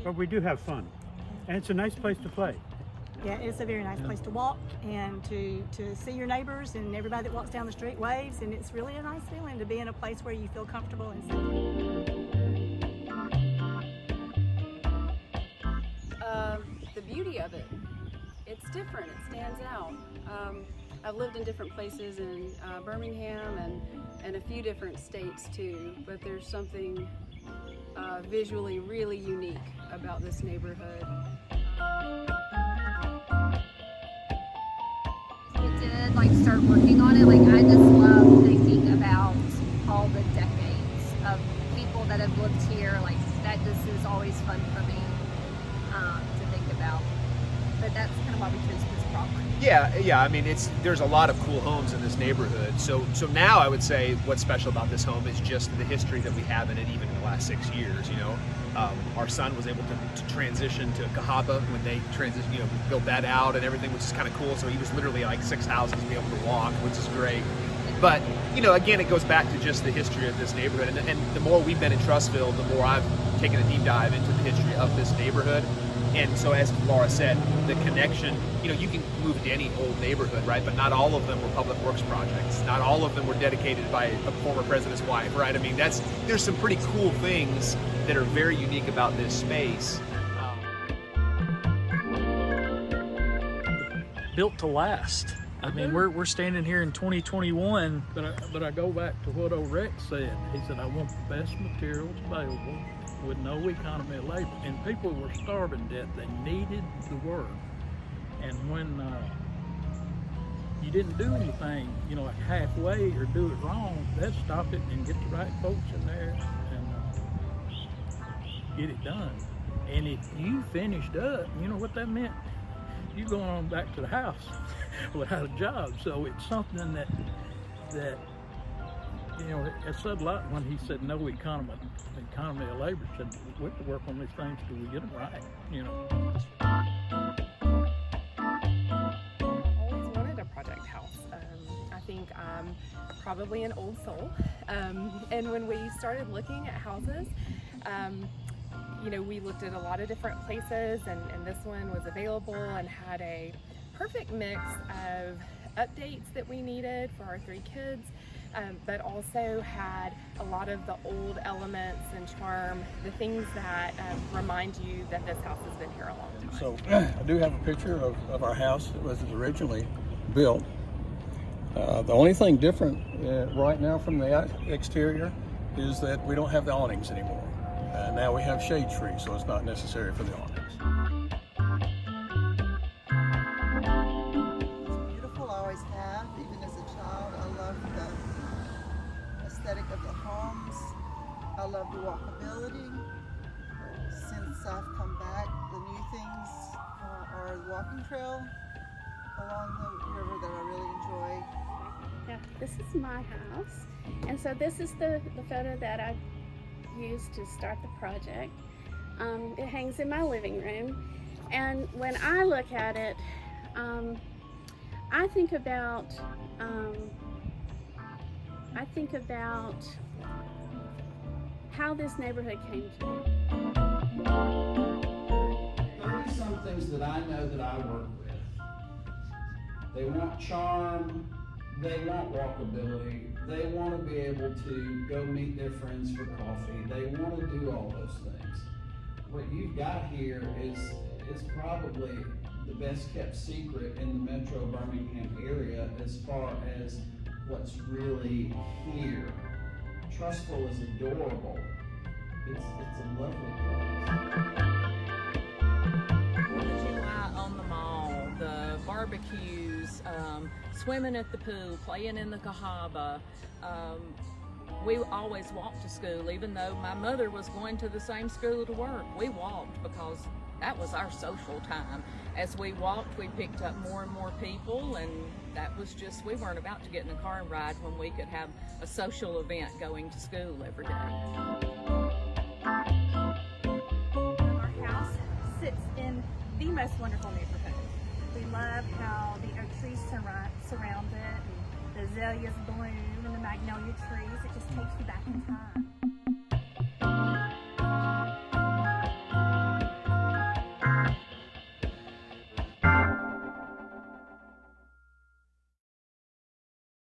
but we do have fun. And it's a nice place to play. Yeah, it's a very nice place to walk and to see your neighbors, and everybody that walks down the street waves, and it's really a nice feeling to be in a place where you feel comfortable and safe. The beauty of it, it's different, it stands out. I've lived in different places in Birmingham and a few different states too, but there's something visually really unique about this neighborhood. We did start working on it. I just love thinking about all the decades of people that have lived here. That just is always fun for me to think about. But that's kind of why we chose this property. Yeah. I mean, there's a lot of cool homes in this neighborhood. So now I would say what's special about this home is just the history that we have in it, even in the last 6 years. Our son was able to transition to Cahaba when they transitioned. We built that out and everything, which is kind of cool. So he was literally 6 houses to be able to walk, which is great. But again, it goes back to just the history of this neighborhood. And the more we've been in Trussville, the more I've taken a deep dive into the history of this neighborhood. And so, as Laura said, the connection, you can move to any old neighborhood, right? But not all of them were public works projects. Not all of them were dedicated by a former president's wife, right? I mean, there's some pretty cool things that are very unique about this space. Built to last. I mean, we're standing here in 2021. But I go back to what old Rex said. He said, I want the best materials available with no economy of labor. And people were starving to death. They needed the work. And when you didn't do anything, halfway or do it wrong, they'd stop it and get the right folks in there and get it done. And if you finished up, you know what that meant? You're going on back to the house without a job. So it's something that it said a lot when he said no economy of labor. Said we have to work on these things till we get them right. Always wanted a project house. I think I'm probably an old soul. And when we started looking at houses, we looked at a lot of different places, and this one was available and had a perfect mix of updates that we needed for our 3 kids, but also had a lot of the old elements and charm, the things that remind you that this house has been here a long time. So I do have a picture of our house that was originally built. The only thing different right now from the exterior is that we don't have the awnings anymore. Now we have shade trees, so it's not necessary for the awnings. It's beautiful, I always have, even as a child. I love the aesthetic of the homes. I love the walkability. Since I've come back, the new things are the walking trail along the river that I really enjoy. Yeah, this is my house, and so this is the photo that I used to start the project. It hangs in my living room, and when I look at it, I think about how this neighborhood came to be. 30-somethings that I know that I work with, they want charm, they want walkability, they want to be able to go meet their friends for coffee, they want to do all those things. What you've got here is probably the best kept secret in the Metro Birmingham area as far as what's really here. Trussville is adorable. It's a lovely place. 4th of July on the mall, the barbecues, swimming at the pool, playing in the Cahaba. We always walked to school, even though my mother was going to the same school to work. We walked because that was our social time. As we walked, we picked up more and more people, and that was just, we weren't about to get in the car and ride when we could have a social event going to school every day. Our house sits in the most wonderful neighborhood. We love how the oak trees surround it, and the azaleas bloom, and the magnolia trees. It just takes you back in time.